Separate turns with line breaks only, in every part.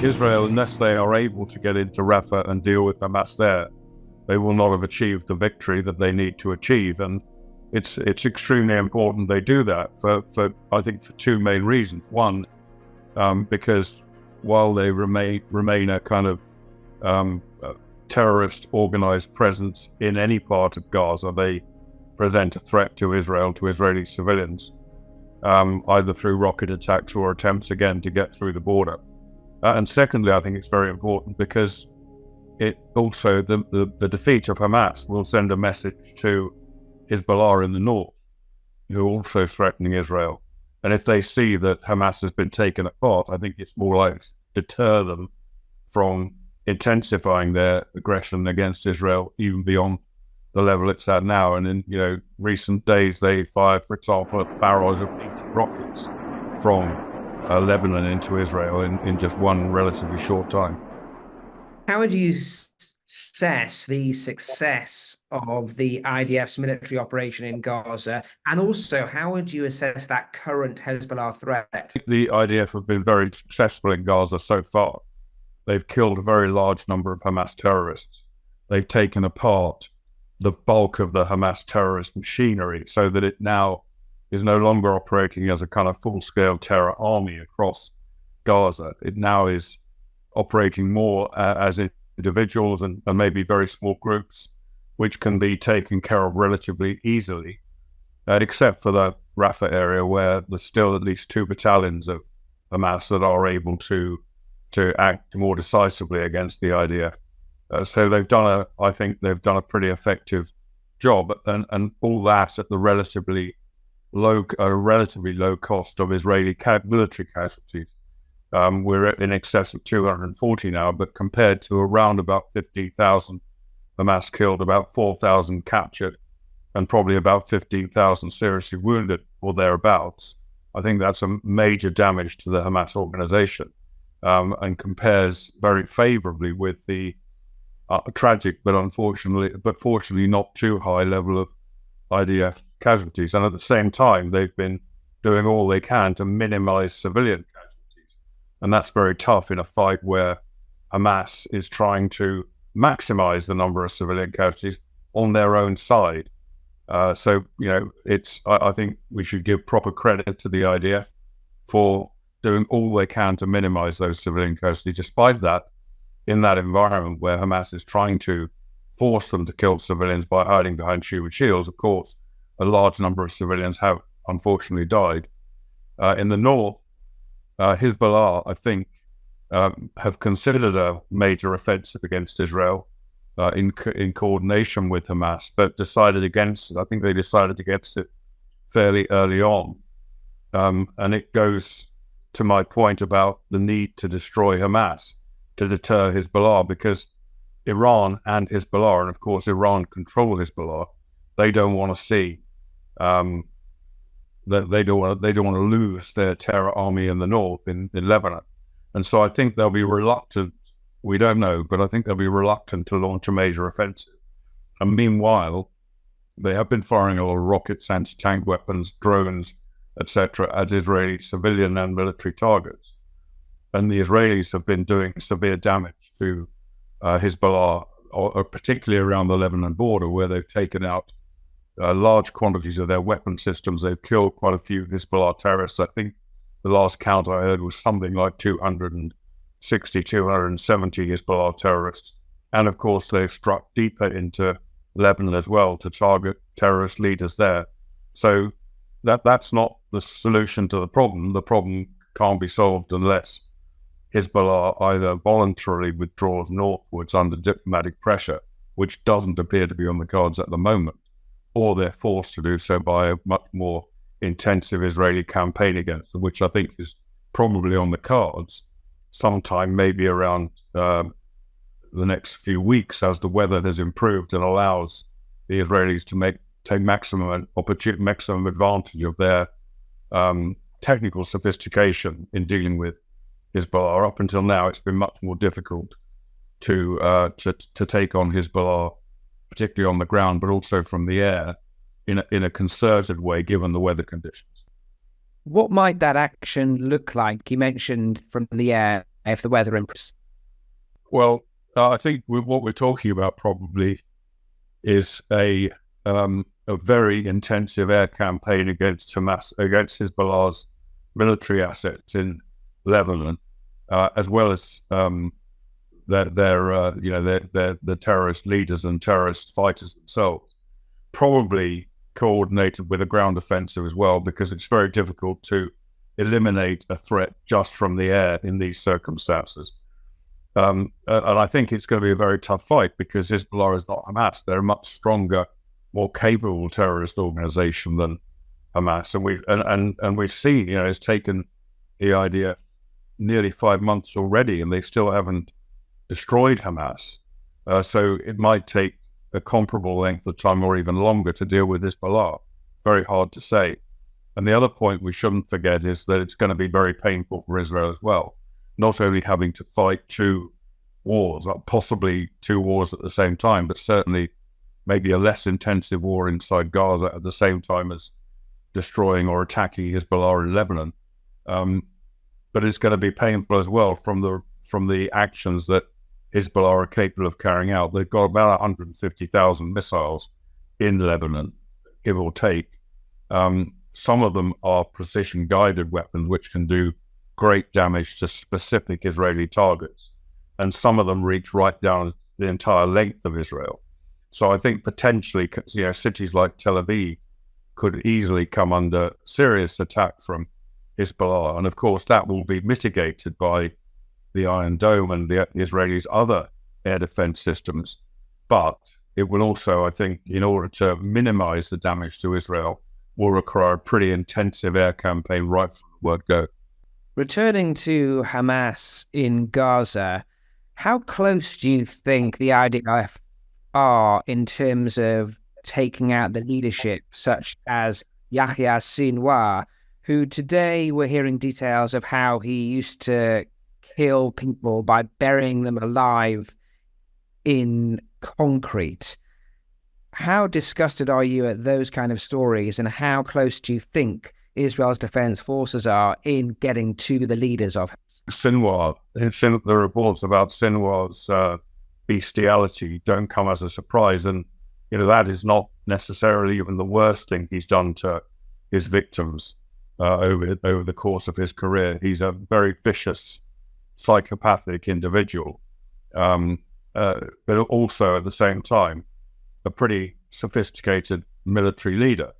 Israel, unless they are able to get into Rafah and deal with Hamas there, they will not have achieved the victory that they need to achieve. And it's extremely important they do that for I think for two main reasons. One, because while they remain a kind of terrorist organized presence in any part of Gaza, they present a threat to Israel, to Israeli civilians, either through rocket attacks or attempts again to get through the border. And secondly, I think it's very important because it also, the defeat of Hamas will send a message to Hezbollah in the north, who are also threatening Israel. And if they see that Hamas has been taken apart, I think it's more likely to deter them from intensifying their aggression against Israel, even beyond the level it's at now. And in recent days, they fired, for example, a barrage of 80 rockets from Lebanon into Israel in just one relatively short time.
How would you assess the success of the IDF's military operation in Gaza? And also, how would you assess that current Hezbollah threat?
The IDF have been very successful in Gaza so far. They've killed a very large number of Hamas terrorists. They've taken apart the bulk of the Hamas terrorist machinery so that it now is no longer operating as a kind of full-scale terror army across Gaza. It now is operating more as individuals and maybe very small groups, which can be taken care of relatively easily, except for the Rafah area where there's still at least 2 battalions of Hamas that are able to act more decisively against the IDF. So I think they've done a pretty effective job, and all that at the relatively low cost of Israeli military casualties. We're in excess of 240 now, but compared to around about 15,000 Hamas killed, about 4,000 captured, and probably about 15,000 seriously wounded or thereabouts, I think that's a major damage to the Hamas organization, and compares very favorably with the tragic but fortunately not too high level of IDF casualties. And at the same time, they've been doing all they can to minimize civilian casualties. And that's very tough in a fight where Hamas is trying to maximize the number of civilian casualties on their own side. I think we should give proper credit to the IDF for doing all they can to minimize those civilian casualties. Despite that, in that environment where Hamas is trying to force them to kill civilians by hiding behind human shields, of course, a large number of civilians have unfortunately died. In the north, Hezbollah, I think, have considered a major offensive against Israel in coordination with Hamas, but decided against it. I think they decided against it fairly early on. And it goes to my point about the need to destroy Hamas, to deter Hezbollah, because Iran and Hezbollah, and of course Iran control Hezbollah, they don't want to see that they don't want to lose their terror army in the north, in Lebanon. And so I think they'll be reluctant, we don't know, but I think they'll be reluctant to launch a major offensive. And meanwhile, they have been firing a lot of rockets, anti-tank weapons, drones, etc., at Israeli civilian and military targets. And the Israelis have been doing severe damage to Hezbollah, or particularly around the Lebanon border, where they've taken out large quantities of their weapon systems. They've killed quite a few Hezbollah terrorists. I think the last count I heard was something like 260, 270 Hezbollah terrorists. And of course, they've struck deeper into Lebanon as well to target terrorist leaders there. So that's not the solution to the problem. The problem can't be solved unless Hezbollah either voluntarily withdraws northwards under diplomatic pressure, which doesn't appear to be on the cards at the moment, or they're forced to do so by a much more intensive Israeli campaign against them, which I think is probably on the cards sometime maybe around the next few weeks, as the weather has improved and allows the Israelis to take maximum advantage of their technical sophistication in dealing with Hezbollah. Up until now, it's been much more difficult to take on Hezbollah, particularly on the ground, but also from the air, in a concerted way, given the weather conditions.
What might that action look like? You mentioned from the air. if the weather improves?
Well, I think what we're talking about probably is a very intensive air campaign against Hamas, against Hezbollah's military assets in Lebanon, as well as the terrorist leaders and terrorist fighters themselves. Probably coordinated with a ground offensive as well, because it's very difficult to eliminate a threat just from the air in these circumstances. And I think it's going to be a very tough fight, because Hezbollah is not Hamas. They're a much stronger, more capable terrorist organization than Hamas. And we've seen, it's taken the IDF nearly 5 months already, and they still haven't destroyed Hamas. So it might take a comparable length of time or even longer to deal with Hezbollah. Very hard to say. And the other point we shouldn't forget is that it's going to be very painful for Israel as well. Not only having to fight two wars, possibly two wars at the same time, but certainly maybe a less intensive war inside Gaza at the same time as destroying or attacking Hezbollah in Lebanon. But it's going to be painful as well from the actions that Hezbollah are capable of carrying out. They've got about 150,000 missiles in Lebanon, give or take. Some of them are precision-guided weapons, which can do great damage to specific Israeli targets. And some of them reach right down the entire length of Israel. So I think potentially, cities like Tel Aviv could easily come under serious attack from Hezbollah. And of course, that will be mitigated by the Iron Dome and the Israelis' other air defense systems. But it will also, I think, in order to minimize the damage to Israel, will require a pretty intensive air campaign right from the word go.
Returning to Hamas in Gaza, how close do you think the IDF are in terms of taking out the leadership, such as Yahya Sinwar, who today we're hearing details of how he used to kill people by burying them alive in concrete? How disgusted are you at those kind of stories, and how close do you think Israel's defense forces are in getting to the leaders of
Sinwar? The reports about Sinwar's bestiality don't come as a surprise, and that is not necessarily even the worst thing he's done to his victims over the course of his career. He's a very vicious, psychopathic individual, but also at the same time a pretty sophisticated military leader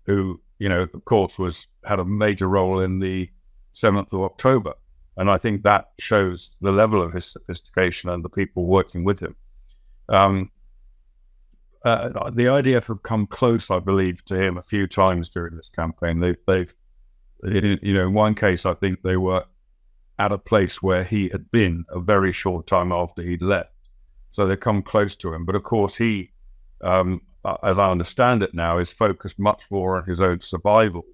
who, of course, had a major role in the 7th of October. And I think that shows the level of his sophistication and the people working with him. The IDF have come close, I believe, to him a few times during this campaign. They've in one case, I think they were at a place where he had been a very short time after he'd left. So they come close to him. But of course, he, as I understand it now, is focused much more on his own survival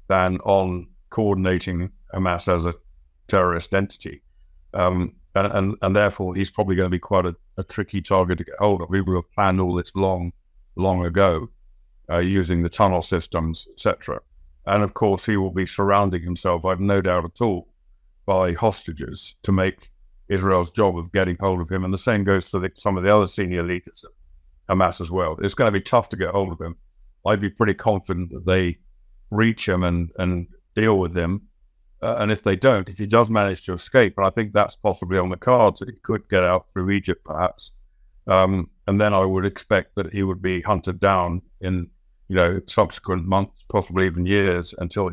than on coordinating Hamas as a terrorist entity. And therefore, he's probably going to be quite a tricky target to get hold of. We would have planned all this long ago, using the tunnel systems, etc. And of course, he will be surrounding himself, I've no doubt at all, by hostages to make Israel's job of getting hold of him. And the same goes for some of the other senior leaders of Hamas as well. It's going to be tough to get hold of him. I'd be pretty confident that they reach him and deal with him. And if they don't, if he does manage to escape, and I think that's possibly on the cards, that he could get out through Egypt perhaps, and then I would expect that he would be hunted down in subsequent months, possibly even years, until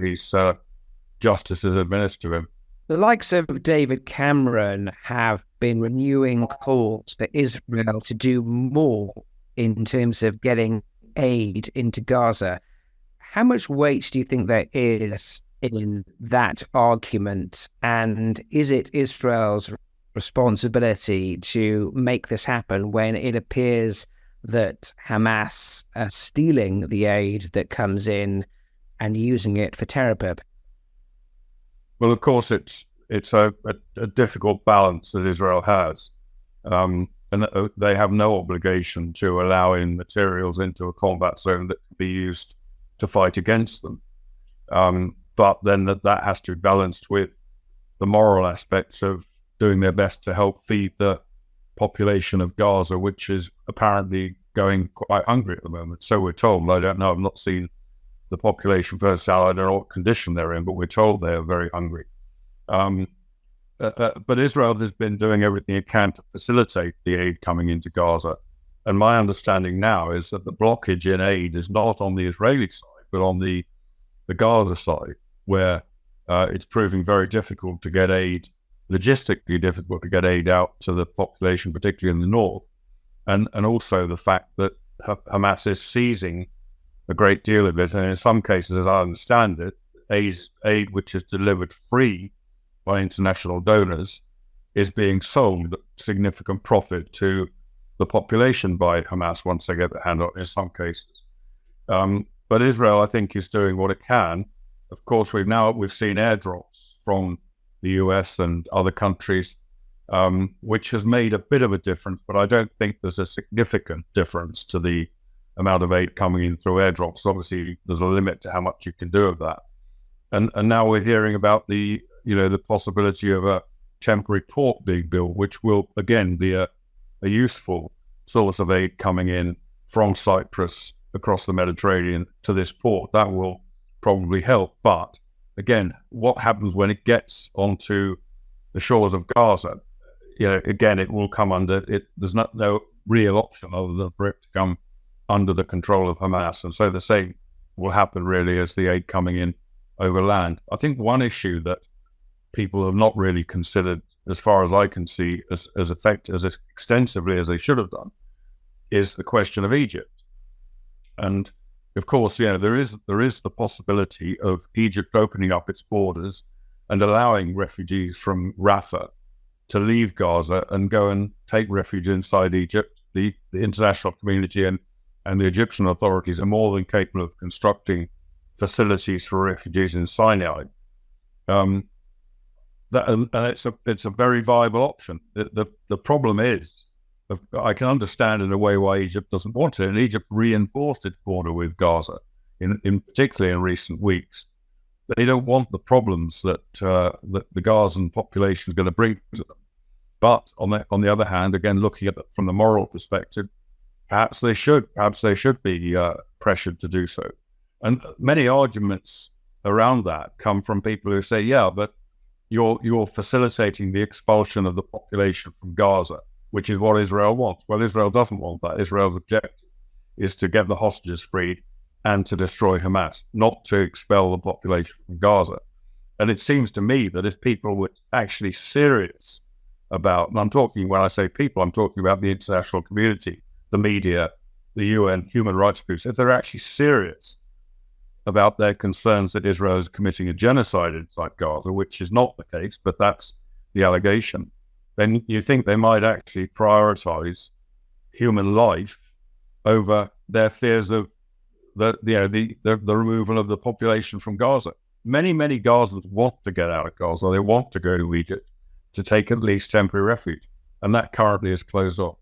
justice is administered to him.
The likes of David Cameron have been renewing calls for Israel to do more in terms of getting aid into Gaza. How much weight do you think there is in that argument? And is it Israel's responsibility to make this happen when it appears that Hamas are stealing the aid that comes in and using it for terror purposes?
Well, of course, it's a difficult balance that Israel has. And they have no obligation to allow in materials into a combat zone that can be used to fight against them. But then that has to be balanced with the moral aspects of doing their best to help feed the population of Gaza, which is apparently going quite hungry at the moment. So we're told. I don't know. I've not seen the population firsthand. I don't know what condition they're in, but we're told they are very hungry. But Israel has been doing everything it can to facilitate the aid coming into Gaza. And my understanding now is that the blockage in aid is not on the Israeli side, but on the Gaza side, where it's proving very difficult to get aid, logistically difficult to get aid out to the population, particularly in the north. And also the fact that Hamas is seizing a great deal of it. And in some cases, as I understand it, aid which is delivered free by international donors is being sold at significant profit to the population by Hamas once they get their hand on it in some cases. But Israel, I think, is doing what it can. Of course, we've seen airdrops from the US and other countries, which has made a bit of a difference, but I don't think there's a significant difference to the amount of aid coming in through airdrops. Obviously, there's a limit to how much you can do of that. And now we're hearing about the possibility of a temporary port being built, which will again be a useful source of aid coming in from Cyprus across the Mediterranean to this port. That will probably help. But again, what happens when it gets onto the shores of Gaza? Again, it will come under it. There's no real option other than for it to come under the control of Hamas. And so the same will happen really as the aid coming in over land. I think one issue that people have not really considered, as far as I can see, as extensively as they should have done, is the question of Egypt. And of course, there is the possibility of Egypt opening up its borders and allowing refugees from Rafah to leave Gaza and go and take refuge inside Egypt. The international community and the Egyptian authorities are more than capable of constructing facilities for refugees in Sinai. And it's a very viable option. The problem is, I can understand in a way why Egypt doesn't want it, and Egypt reinforced its border with Gaza, in particularly in recent weeks. They don't want the problems that the Gazan population is going to bring to them. But on the other hand, again, looking at it from the moral perspective, perhaps they should be pressured to do so. And many arguments around that come from people who say, yeah, but you're facilitating the expulsion of the population from Gaza, which is what Israel wants. Well, Israel doesn't want that. Israel's objective is to get the hostages freed and to destroy Hamas, not to expel the population from Gaza. And it seems to me that if people were actually serious about, and when I say people, I'm talking about the international community, the media, the UN, human rights groups, if they're actually serious about their concerns that Israel is committing a genocide inside Gaza, which is not the case, but that's the allegation, then you think they might actually prioritize human life over their fears of the removal of the population from Gaza. Many Gazans want to get out of Gaza. They want to go to Egypt to take at least temporary refuge, and that currently is closed off.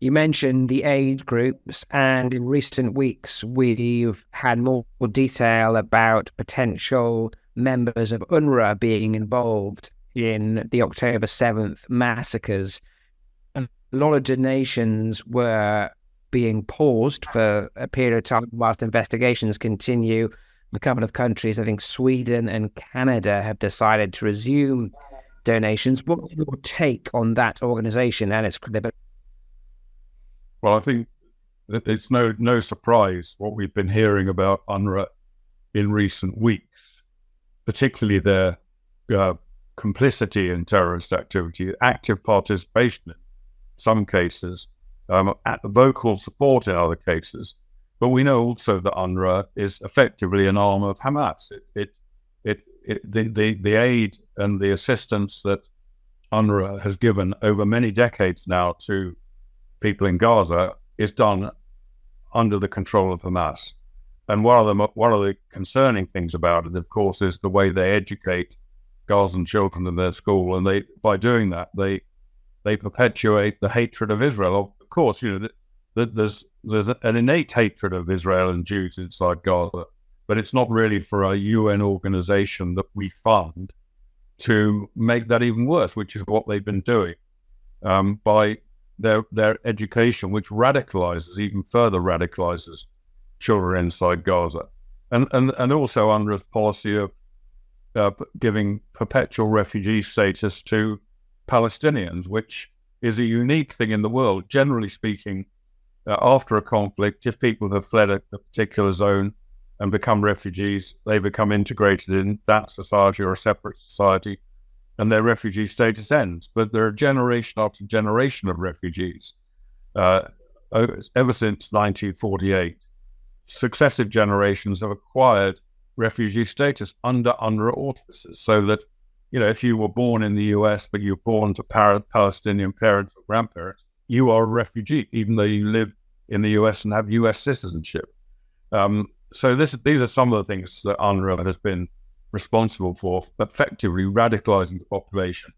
You mentioned the aid groups, and in recent weeks, we've had more detail about potential members of UNRWA being involved in the October 7th massacres. And a lot of donations were being paused for a period of time whilst investigations continue. A couple of countries, I think Sweden and Canada, have decided to resume donations. What's your take on that organization and its credibility?
Well, I think that it's no surprise what we've been hearing about UNRWA in recent weeks, particularly their complicity in terrorist activity, active participation in some cases, vocal support in other cases. But we know also that UNRWA is effectively an arm of Hamas. The aid and the assistance that UNRWA has given over many decades now to people in Gaza is done under the control of Hamas. And one of the concerning things about it, of course, is the way they educate Gazan children in their school, and by doing that they perpetuate the hatred of Israel. Of course, there's an innate hatred of Israel and Jews inside Gaza, but it's not really for a UN organization that we fund to make that even worse, which is what they've been doing by their education, which even further radicalizes children inside Gaza, and also UNRWA's policy of giving perpetual refugee status to Palestinians, which is a unique thing in the world. Generally speaking, after a conflict, if people have fled a particular zone and become refugees, they become integrated in that society or a separate society, and their refugee status ends. But there are generation after generation of refugees. Ever since 1948, successive generations have acquired refugee status under UNRWA auspices, so that, if you were born in the US, but you're born to Palestinian parents or grandparents, you are a refugee, even though you live in the US and have US citizenship. So these are some of the things that UNRWA has been responsible for, effectively radicalizing the population,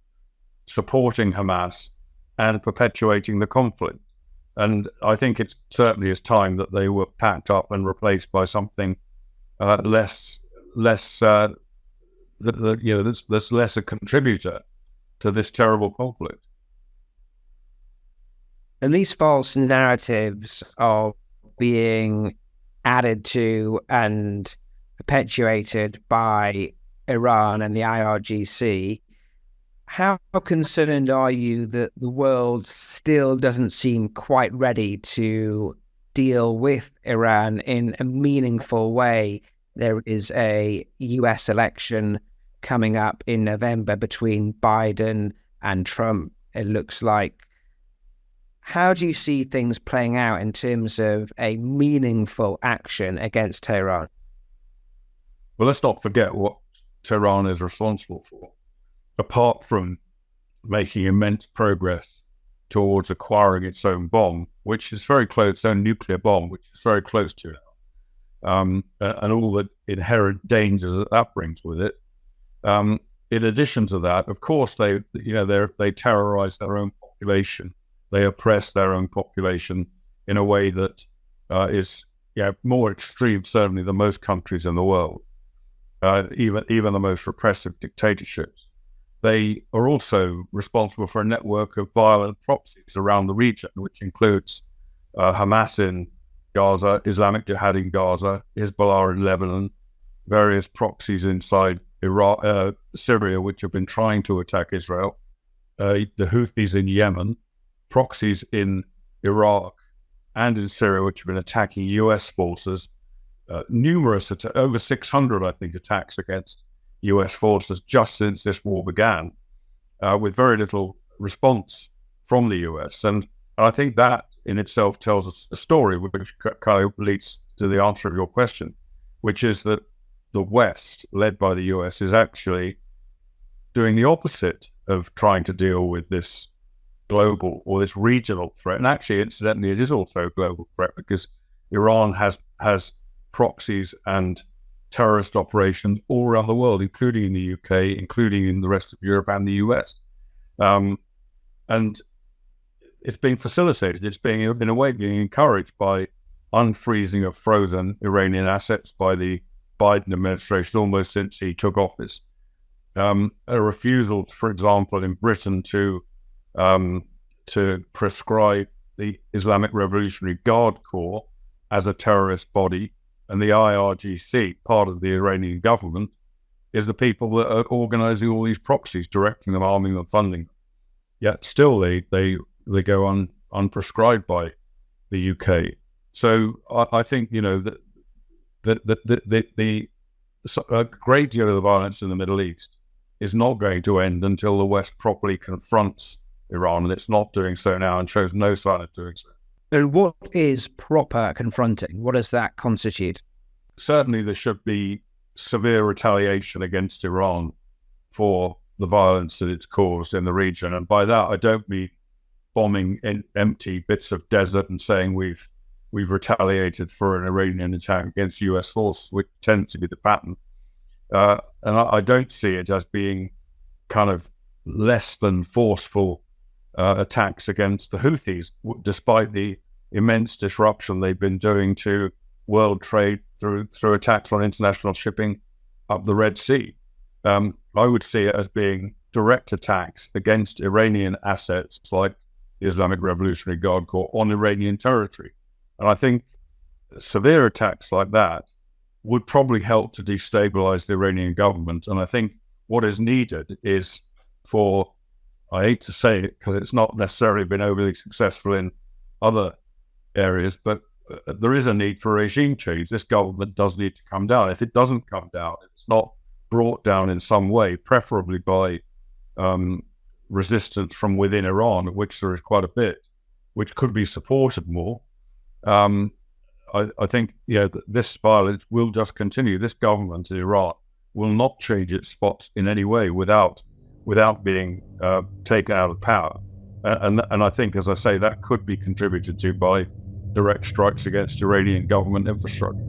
supporting Hamas, and perpetuating the conflict. And I think it certainly is time that they were packed up and replaced by something that's less a contributor to this terrible conflict.
And these false narratives are being added to and perpetuated by Iran and the IRGC. How concerned are you that the world still doesn't seem quite ready to deal with Iran in a meaningful way? There is a US election coming up in November between Biden and Trump, it looks like. How do you see things playing out in terms of a meaningful action against Tehran?
Well, let's not forget what Tehran is responsible for. Apart from making immense progress towards acquiring its own bomb, which is very close, its own nuclear bomb, which is very close to now, and all the inherent dangers that brings with it. In addition to that, of course, they terrorize their own population. They oppress their own population in a way that is more extreme, certainly, than most countries in the world, even the most repressive dictatorships. They are also responsible for a network of violent proxies around the region, which includes Hamas in Gaza, Islamic Jihad in Gaza, Hezbollah in Lebanon, various proxies inside Iraq, Syria, which have been trying to attack Israel, the Houthis in Yemen, proxies in Iraq and in Syria, which have been attacking US forces, numerous, over 600, I think, attacks against US forces just since this war began, with very little response from the US. And I think that in itself tells us a story which kind of leads to the answer of your question, which is that the West, led by the US, is actually doing the opposite of trying to deal with this global or this regional threat. And actually, incidentally, it is also a global threat because Iran has proxies and terrorist operations all around the world, including in the UK, including in the rest of Europe and the US. And it's being facilitated. It's being, in a way, being encouraged by unfreezing of frozen Iranian assets by the Biden administration almost since he took office. A refusal, for example, in Britain to prescribe the Islamic Revolutionary Guard Corps as a terrorist body, and the IRGC, part of the Iranian government, is the people that are organizing all these proxies, directing them, arming them, funding them. Yet still they go unprescribed by the UK. So I think that a great deal of the violence in the Middle East is not going to end until the West properly confronts Iran, and it's not doing so now and shows no sign of doing so.
And what is proper confronting? What does that constitute?
Certainly there should be severe retaliation against Iran for the violence that it's caused in the region. And by that, I don't mean bombing in empty bits of desert and saying we've retaliated for an Iranian attack against US forces, which tends to be the pattern. And I don't see it as being kind of less than forceful attacks against the Houthis, despite the immense disruption they've been doing to world trade through attacks on international shipping up the Red Sea. I would see it as being direct attacks against Iranian assets like the Islamic Revolutionary Guard Corps on Iranian territory. And I think severe attacks like that would probably help to destabilize the Iranian government. And I think what is needed is for, I hate to say it because it's not necessarily been overly successful in other areas, but there is a need for regime change. This government does need to come down. If it doesn't come down, if it's not brought down in some way, preferably by resistance from within Iran, of which there is quite a bit, which could be supported more, I think this violence will just continue. This government in Iran will not change its spots in any way without being taken out of power. And I think, as I say, that could be contributed to by direct strikes against Iranian government infrastructure.